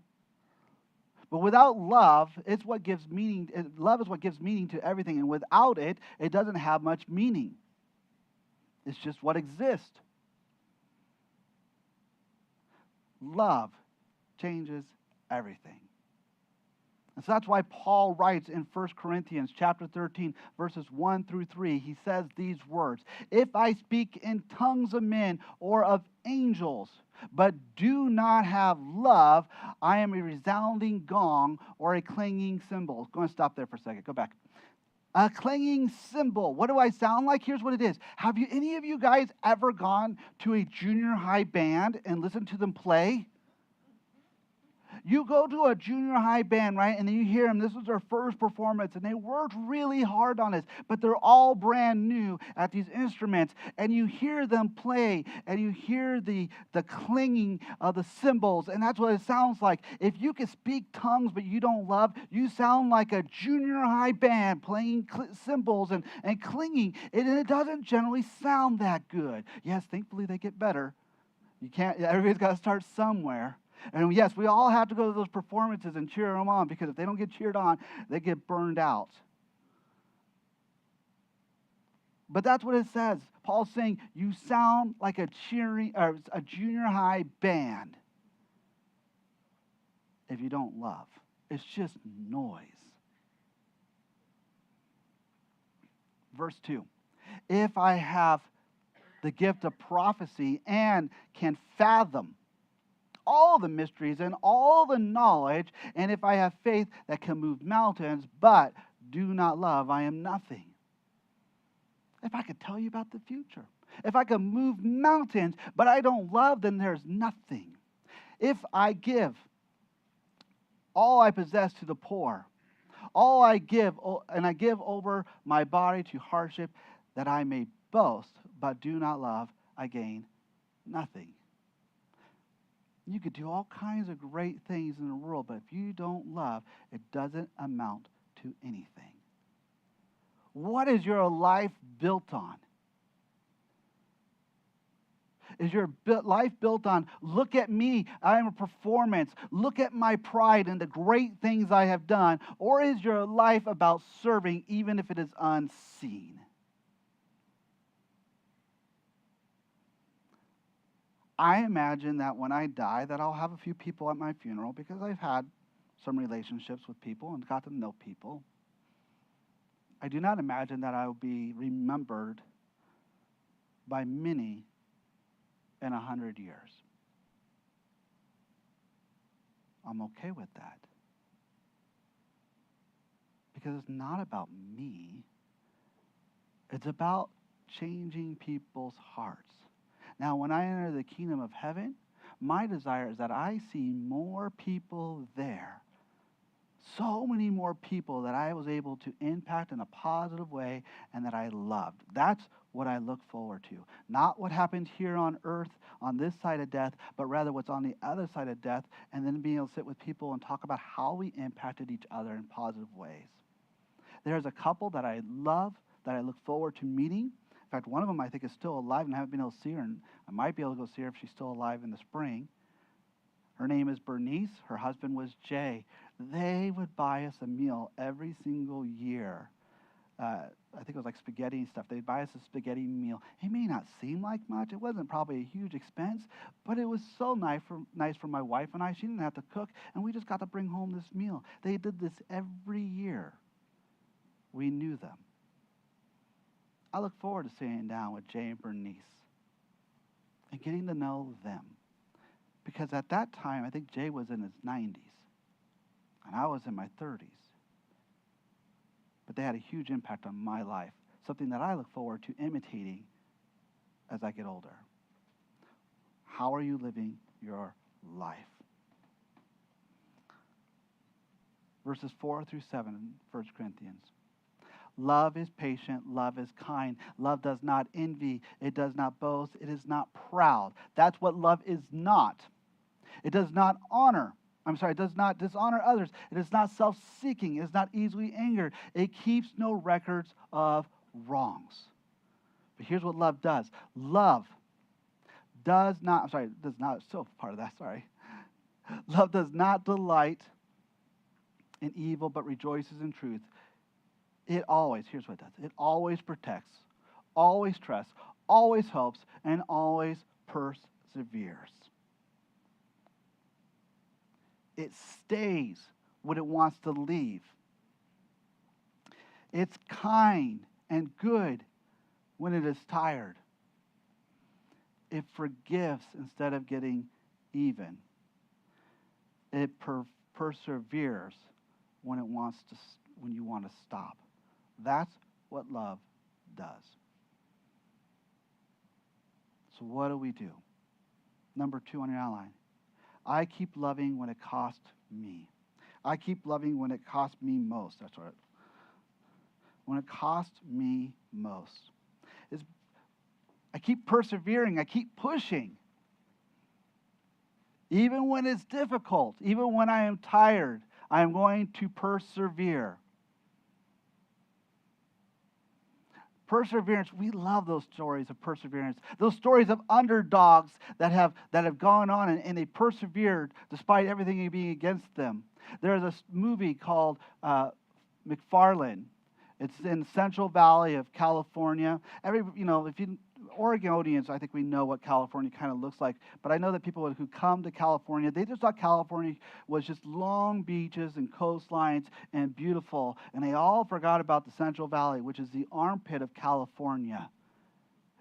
But without love, it's what gives meaning. Love is what gives meaning to everything. And without it, it doesn't have much meaning. It's just what exists. Love changes everything. And so that's why Paul writes in 1 Corinthians chapter 13, verses 1 through 3, he says these words, "If I speak in tongues of men or of angels, but do not have love, I am a resounding gong or a clanging cymbal." Go and stop there for a second. Go back. A clanging cymbal. What do I sound like? Here's what it is. Have you any of you guys ever gone to a junior high band and listened to them play? You go to a junior high band, right, and then you hear them. This was their first performance, and they worked really hard on this, but they're all brand new at these instruments, and you hear them play, and you hear the clanging of the cymbals, and that's what it sounds like. If you can speak tongues but you don't love, you sound like a junior high band playing cymbals and clinging, and it doesn't generally sound that good. Yes, thankfully they get better. Everybody's got to start somewhere. And yes, we all have to go to those performances and cheer them on, because if they don't get cheered on, they get burned out. But that's what it says. Paul's saying you sound like a junior high band if you don't love. It's just noise. Verse 2. If I have the gift of prophecy and can fathom all the mysteries and all the knowledge, and if I have faith that can move mountains, but do not love, I am nothing. If I could tell you about the future, if I could move mountains, but I don't love, then there's nothing. If I give all I possess to the poor, All I give, and I give over my body to hardship that I may boast, but do not love, I gain nothing. You could do all kinds of great things in the world, but if you don't love, it doesn't amount to anything. What is your life built on? Is your life built on, look at me, I am a performance, look at my pride and the great things I have done? Or is your life about serving even if it is unseen? I imagine that when I die that I'll have a few people at my funeral because I've had some relationships with people and got to know people. I do not imagine that I will be remembered by many in 100 years. I'm okay with that. Because it's not about me. It's about changing people's hearts. Now, when I enter the kingdom of heaven, my desire is that I see more people there. So many more people that I was able to impact in a positive way and that I loved. That's what I look forward to. Not what happened here on earth on this side of death, but rather what's on the other side of death, and then being able to sit with people and talk about how we impacted each other in positive ways. There's a couple that I love, that I look forward to meeting. In fact, one of them I think is still alive, and I haven't been able to see her, and I might be able to go see her if she's still alive in the spring. Her name is Bernice. Her husband was Jay. They would buy us a meal every single year. I think it was like spaghetti and stuff. They'd buy us a spaghetti meal. It may not seem like much. It wasn't probably a huge expense, but it was so nice for my wife and I. She didn't have to cook, and we just got to bring home this meal. They did this every year. We knew them. I look forward to sitting down with Jay and Bernice and getting to know them. Because at that time, I think Jay was in his 90s, and I was in my 30s. But they had a huge impact on my life, something that I look forward to imitating as I get older. How are you living your life? Verses 4 through 7 in 1 Corinthians. Love is patient, love is kind. Love does not envy, it does not boast, it is not proud. That's what love is not. It does not it does not dishonor others. It is not self-seeking. It is not easily angered. It keeps no records of wrongs. But here's what love does. Love does not, still part of that, sorry. Love does not delight in evil, but rejoices in truth. Here's what it does. It always protects, always trusts, always hopes, and always perseveres. It stays when it wants to leave. It's kind and good when it is tired. It forgives instead of getting even. It perseveres when you want to stop. That's what love does. So what do we do? Number 2 on your outline. I keep loving when it costs me. I keep loving when it costs me most. That's right. When it costs me most. I keep persevering. I keep pushing. Even when it's difficult, even when I am tired, I am going to persevere. Perseverance, we love those stories of perseverance. Those stories of underdogs that have gone on and they persevered despite everything being against them. There's a movie called McFarlane. It's in the Central Valley of California. Oregonians, I think we know what California kind of looks like. But I know that people who come to California, they just thought California was just long beaches and coastlines and beautiful. And they all forgot about the Central Valley, which is the armpit of California.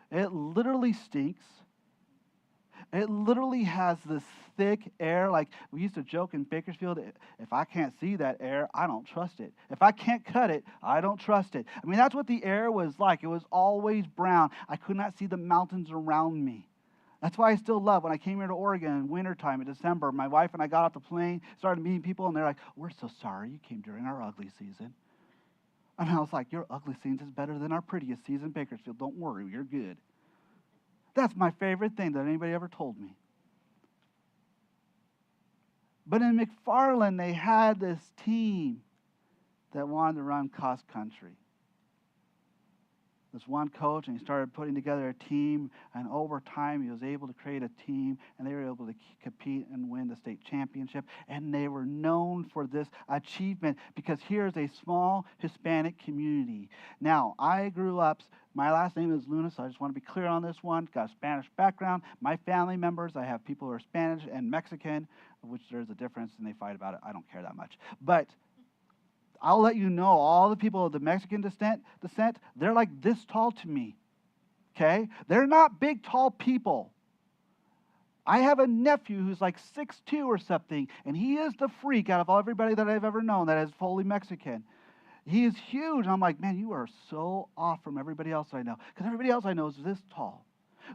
It literally stinks. It literally has this thick air. Like we used to joke in Bakersfield, if I can't see that air, I don't trust it. If I can't cut it, I don't trust it. That's what the air was like. It was always brown. I could not see the mountains around me. That's why I still love when I came here to Oregon in wintertime in December. My wife and I got off the plane, started meeting people, and they're like, we're so sorry you came during our ugly season. And I was like, your ugly season is better than our prettiest season, Bakersfield. Don't worry, you're good. That's my favorite thing that anybody ever told me. But in McFarland, they had this team that wanted to run cross country. This one coach, and he started putting together a team, and over time he was able to create a team, and they were able to compete and win the state championship, and they were known for this achievement because here's a small Hispanic community. Now, I grew up, my last name is Luna, so I just want to be clear on this one. Got a Spanish background. My family members, I have people who are Spanish and Mexican, which there's a difference, and they fight about it. I don't care that much. But I'll let you know, all the people of the Mexican descent, they're like this tall to me, okay? They're not big, tall people. I have a nephew who's like 6'2" or something, and he is the freak out of everybody that I've ever known that is fully Mexican. He is huge. I'm like, man, you are so off from everybody else I know, because everybody else I know is this tall.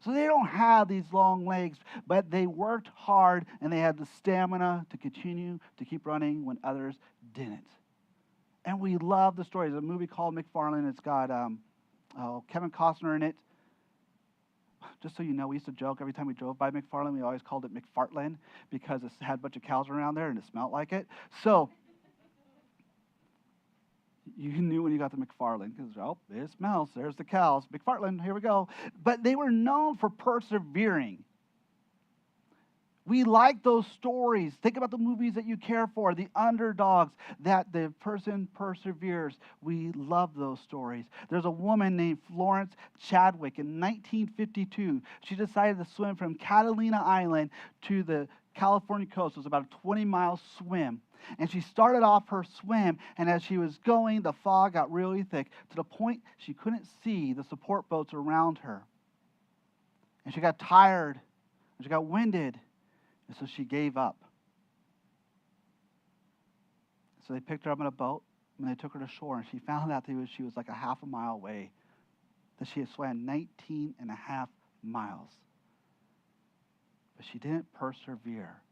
So they don't have these long legs, but they worked hard, and they had the stamina to continue to keep running when others didn't. And we love the story. There's a movie called McFarland. It's got Kevin Costner in it. Just so you know, we used to joke every time we drove by McFarland, we always called it McFartland because it had a bunch of cows around there and it smelled like it. So you knew when you got to McFarland because, oh, it smells. There's the cows. McFartland, here we go. But they were known for persevering. We like those stories. Think about the movies that you care for, the underdogs, that the person perseveres. We love those stories. There's a woman named Florence Chadwick in 1952. She decided to swim from Catalina Island to the California coast. It was about a 20-mile swim. And she started off her swim, and as she was going, the fog got really thick to the point she couldn't see the support boats around her. And she got tired, and she got winded. And so she gave up. So they picked her up in a boat, and they took her to shore, and she found out that she was like a half a mile away, that she had swam 19 and a half miles. But she didn't persevere.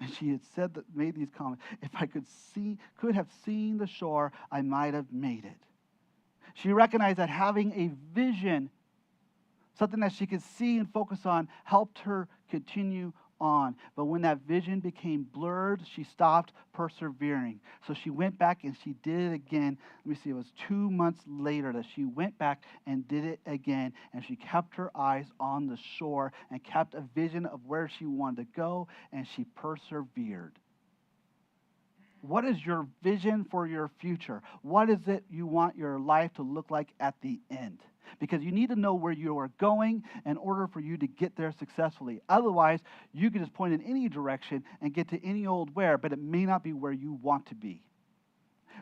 And she had said that, made these comments, if I could have seen the shore, I might have made it. She recognized that having a vision, something that she could see and focus on, helped her continue on. But when that vision became blurred, she stopped persevering. So she went back and she did it again. Let me see, it was 2 months later that she went back and did it again. And she kept her eyes on the shore and kept a vision of where she wanted to go, and she persevered. What is your vision for your future? What is it you want your life to look like at the end? Because you need to know where you are going in order for you to get there successfully. Otherwise, you can just point in any direction and get to any old where, but it may not be where you want to be.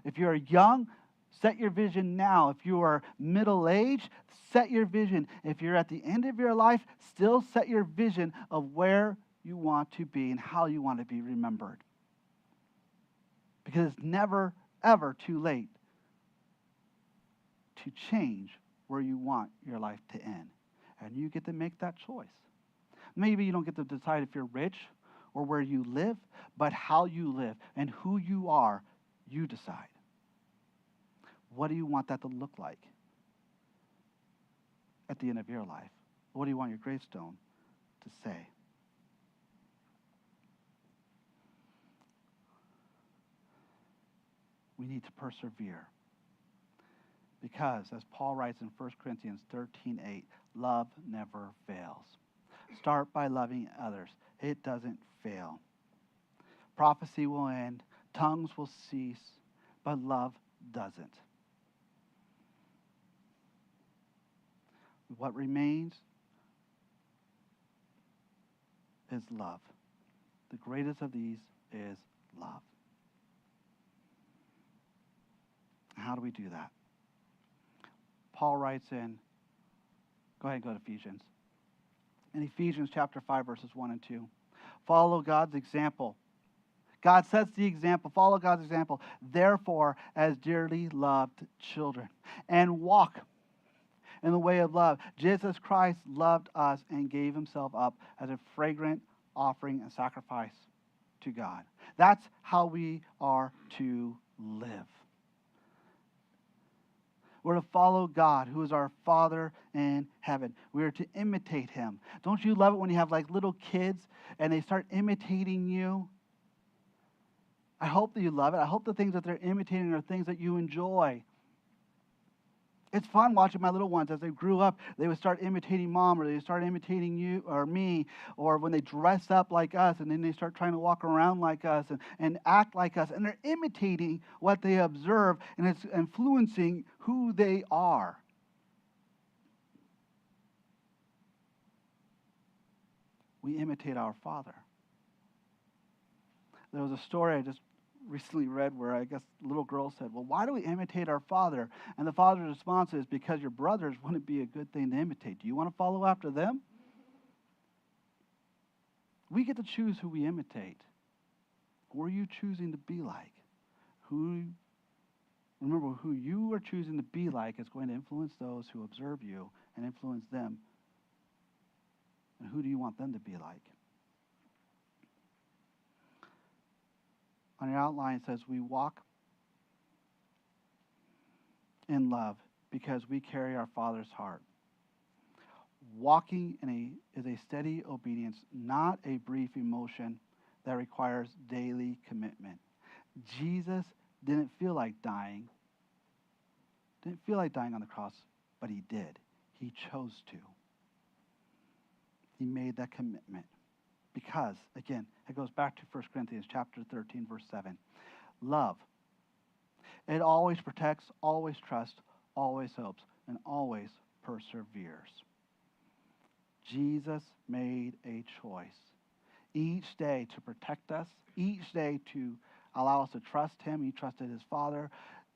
If you're young, set your vision now. If you are middle-aged, set your vision. If you're at the end of your life, still set your vision of where you want to be and how you want to be remembered. Because it's never, ever too late to change where you want your life to end. And you get to make that choice. Maybe you don't get to decide if you're rich or where you live, but how you live and who you are, you decide. What do you want that to look like at the end of your life? What do you want your gravestone to say? We need to persevere. Because, as Paul writes in 1 Corinthians 13:8, love never fails. Start by loving others. It doesn't fail. Prophecy will end. Tongues will cease. But love doesn't. What remains is love. The greatest of these is love. How do we do that? Paul writes in, go ahead and go to Ephesians. In Ephesians chapter 5, verses 1 and 2. Follow God's example. God sets the example. Follow God's example. Therefore, as dearly loved children. And walk in the way of love. Jesus Christ loved us and gave himself up as a fragrant offering and sacrifice to God. That's how we are to live. We're to follow God, who is our Father in heaven. We are to imitate him. Don't you love it when you have like little kids and they start imitating you? I hope that you love it. I hope the things that they're imitating are things that you enjoy. It's fun watching my little ones as they grew up. They would start imitating mom, or they would start imitating you or me, or when they dress up like us and then they start trying to walk around like us and act like us. And they're imitating what they observe, and it's influencing who they are. We imitate our Father. There was a story I just recently read where I guess the little girl said, well, why do we imitate our father? And the father's response is, because your brothers wouldn't be a good thing to imitate. Do you want to follow after them? We get to choose who we imitate. Who are you choosing to be like? Remember, who you are choosing to be like is going to influence those who observe you and influence them. And who do you want them to be like? On your outline, it says, we walk in love because we carry our Father's heart. Walking is a steady obedience, not a brief emotion that requires daily commitment. Jesus didn't feel like dying. Didn't feel like dying on the cross, but he did. He chose to. He made that commitment. Because, again, it goes back to 1 Corinthians chapter 13, verse 7. Love. It always protects, always trusts, always hopes, and always perseveres. Jesus made a choice each day to protect us, each day to allow us to trust him. He trusted his Father.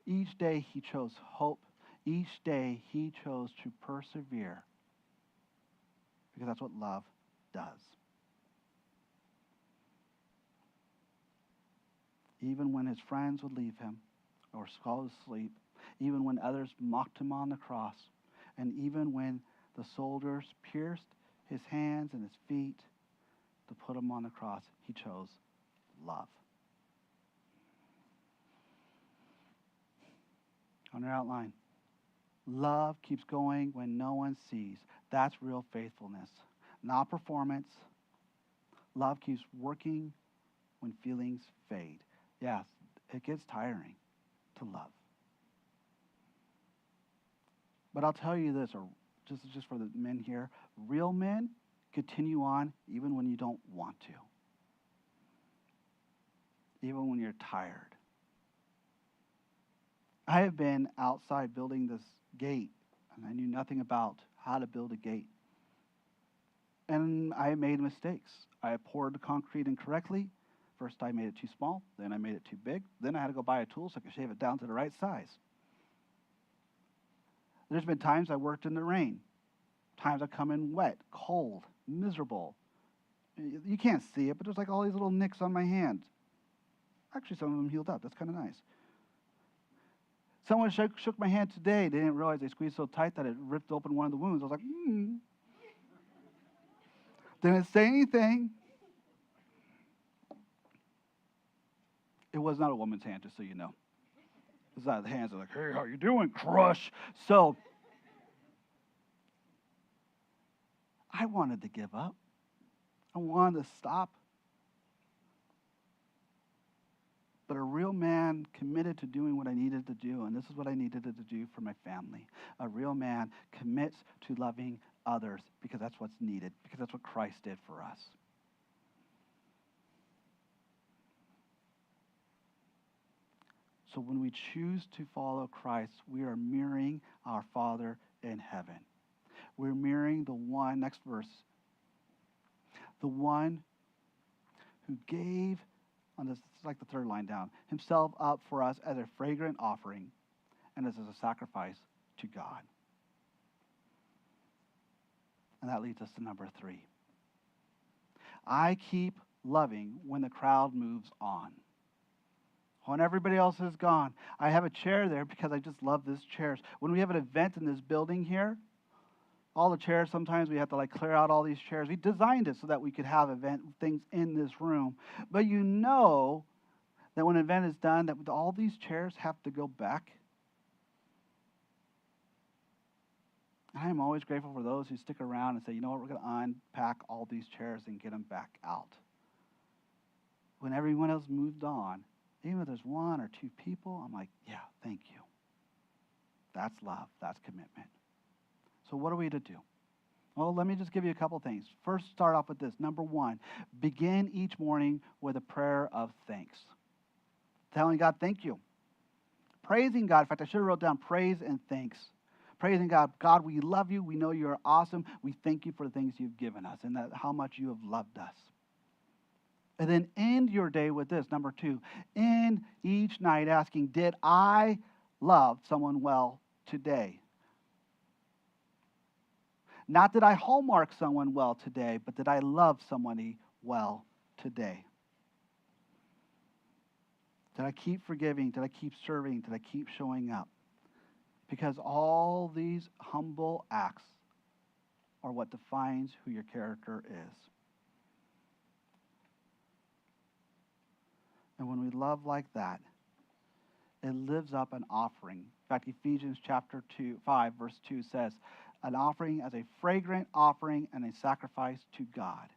Each day he chose hope. Each day he chose to persevere, because that's what love does. Even when his friends would leave him or fall asleep, even when others mocked him on the cross, and even when the soldiers pierced his hands and his feet to put him on the cross, he chose love. On your outline, love keeps going when no one sees. That's real faithfulness, not performance. Love keeps working when feelings fade. Yes, it gets tiring to love. But I'll tell you this, or just for the men here, real men continue on even when you don't want to. Even when you're tired. I have been outside building this gate, and I knew nothing about how to build a gate. And I made mistakes. I poured the concrete incorrectly. First I made it too small, then I made it too big, then I had to go buy a tool so I could shave it down to the right size. There's been times I worked in the rain, times I come in wet, cold, miserable. You can't see it, but there's like all these little nicks on my hand. Actually, some of them healed up. That's kind of nice. Someone shook my hand today. They didn't realize they squeezed so tight that it ripped open one of the wounds. I was like, Didn't say anything. It was not a woman's hand, just so you know. It's not the hands are like, hey, how you doing? Crush. So I wanted to give up. I wanted to stop. But a real man committed to doing what I needed to do, and this is what I needed to do for my family. A real man commits to loving others because that's what's needed, because that's what Christ did for us. So when we choose to follow Christ, we are mirroring our Father in heaven. We're mirroring the one, next verse, the one who gave, on this, it's like the third line down, himself up for us as a fragrant offering and as a sacrifice to God. And that leads us to number 3. I keep loving when the crowd moves on. When everybody else is gone, I have a chair there because I just love this chair. When we have an event in this building here, all the chairs, sometimes we have to like clear out all these chairs. We designed it so that we could have event things in this room. But you know that when an event is done, that all these chairs have to go back. I am always grateful for those who stick around and say, you know what, we're going to unpack all these chairs and get them back out. When everyone else moved on, even if there's one or two people, I'm like, yeah, thank you. That's love. That's commitment. So what are we to do? Well, let me just give you a couple things. First, start off with this. Number one, begin each morning with a prayer of thanks. Telling God, thank you. Praising God. In fact, I should have wrote down praise and thanks. Praising God. God, we love you. We know you're awesome. We thank you for the things you've given us and that how much you have loved us. And then end your day with this. Number two, end each night asking, did I love someone well today? Not did I hallmark someone well today, but did I love somebody well today? Did I keep forgiving? Did I keep serving? Did I keep showing up? Because all these humble acts are what defines who your character is. And when we love like that, it lives up an offering. In fact, Ephesians chapter 5, verse 2 says, an offering as a fragrant offering and a sacrifice to God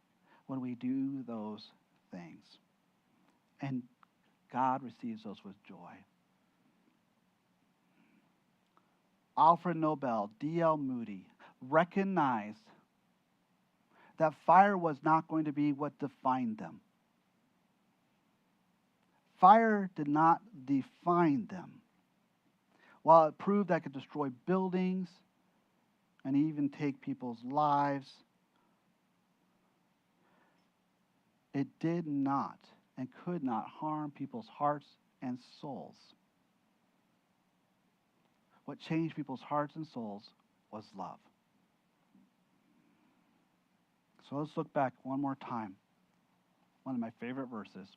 when we do those things. And God receives those with joy. Alfred Nobel, D.L. Moody, recognized that fire was not going to be what defined them. Fire did not define them. While it proved that it could destroy buildings and even take people's lives, it did not and could not harm people's hearts and souls. What changed people's hearts and souls was love. So let's look back one more time. One of my favorite verses.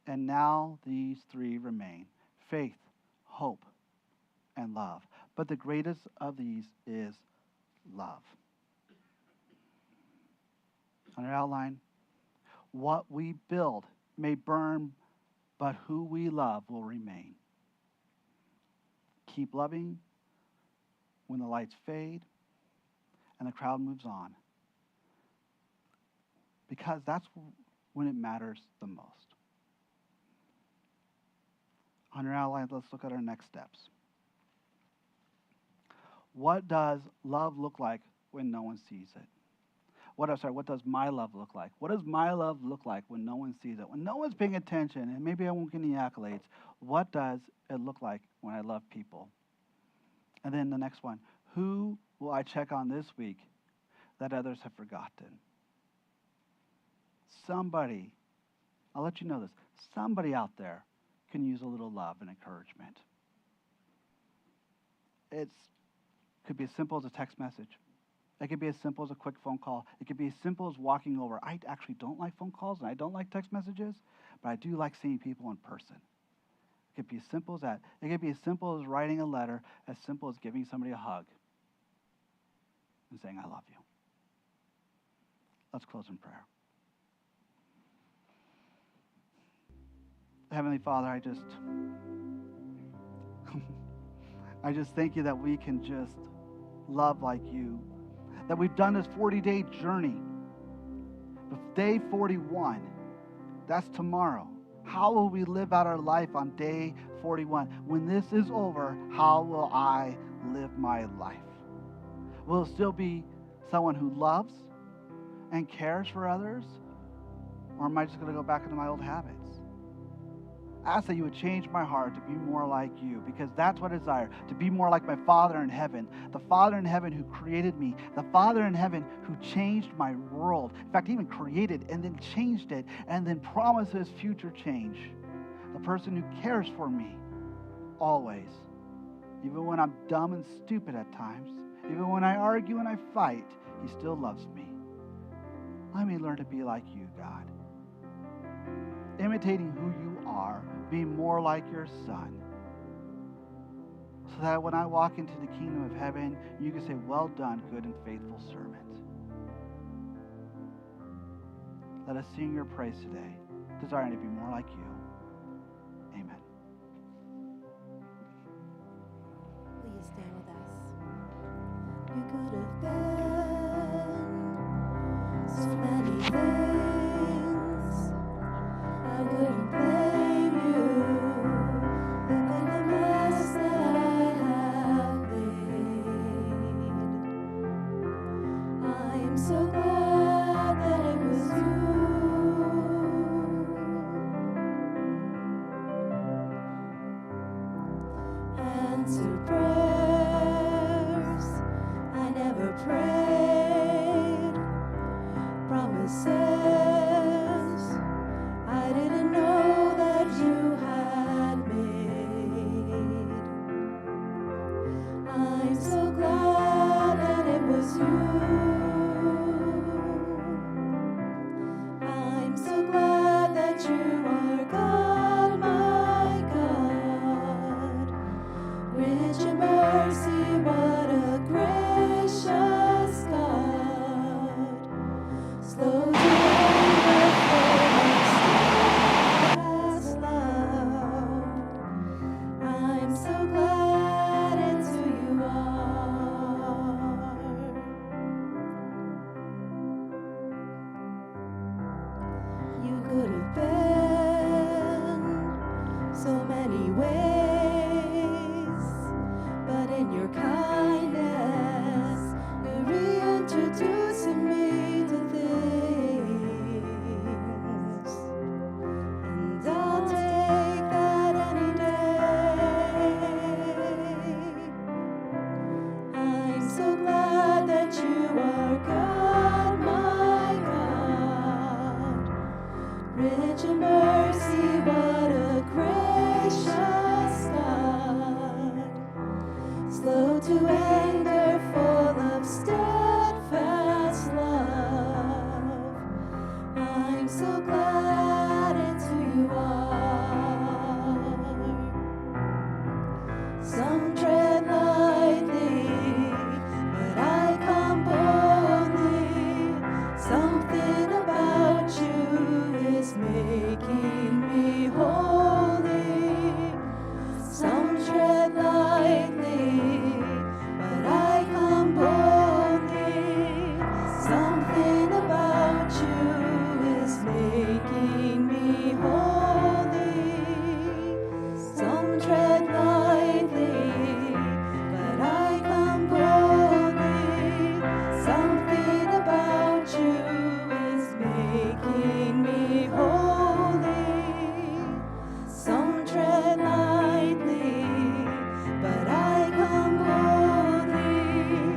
And now these three remain: faith, hope, and love. But the greatest of these is love. On our outline, what we build may burn, but who we love will remain. Keep loving when the lights fade and the crowd moves on, because that's when it matters the most. On your outline, let's look at our next steps. What does love look like when no one sees it? What does my love look like? What does my love look like when no one sees it? When no one's paying attention, and maybe I won't get any accolades, what does it look like when I love people? And then the next one, who will I check on this week that others have forgotten? Somebody, I'll let you know this, somebody out there can use a little love and encouragement. It could be as simple as a text message. It could be as simple as a quick phone call. It could be as simple as walking over. I actually don't like phone calls and I don't like text messages, but I do like seeing people in person. It could be as simple as that. It could be as simple as writing a letter, as simple as giving somebody a hug and saying, I love you. Let's close in prayer. Heavenly Father, I just thank you that we can just love like you, that we've done this 40-day journey. But day 41, that's tomorrow. How will we live out our life on day 41? When this is over, how will I live my life? Will it still be someone who loves and cares for others? Or am I just going to go back into my old habits? I ask that you would change my heart to be more like you, because that's what I desire, to be more like my Father in heaven, the Father in heaven who created me, the Father in heaven who changed my world. In fact, even created and then changed it and then promises future change. The person who cares for me always, even when I'm dumb and stupid at times, even when I argue and I fight, he still loves me. Let me learn to be like you, God. Imitating who you are, being more like your Son, so that when I walk into the kingdom of heaven, you can say, well done, good and faithful servant. Let us sing your praise today, desiring to be more like you. Amen. Will you stand with us? You could have been so many things. I wouldn't blame you. Look at the mess that I have made. I am so glad that it was you. Answered prayers I never prayed, promises I didn't know that you had made. I'm so glad that it was you. I'm so glad that you are God, my God. Rich in mercy, what a gracious God. Slow to anger, full of steadfast love. I'm so glad it's who you are. You could have been so many ways, but in your kindness, you're reintroducing me to things, and I'll take that any day. I'm so glad that you are God, my God. Rich in mercy, what a gracious God. Slow to anger, full of steadfast love. I'm so glad it's who you are. Some tread lightly, but I come boldly. Something about you is making me holy. Some tread lightly, but I come boldly. Something about you is making me holy. Some tread lightly, but I come boldly. Something about you is making me holy. Some tread lightly, but I come boldly.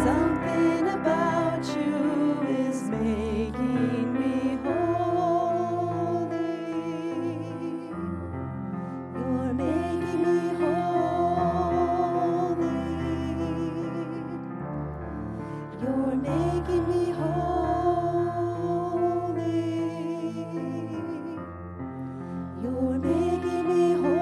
Something about you is making me holy. You're making me holy. You're making me holy. You're making me holy.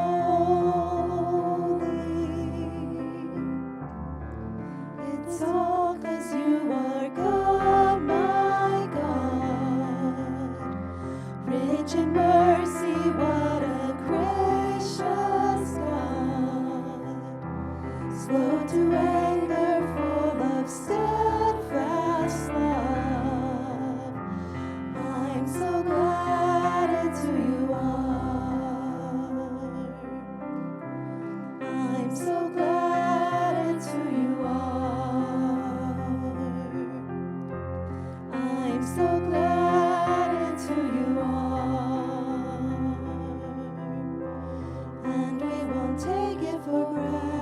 It's all 'cause you are God, my God. Rich in mercy, what a gracious God. Slow to anger, full of steadfast love. I'm so glad it's who you are. I'm so glad it's who you are. I'm so glad it's who you are. And we won't take it for granted.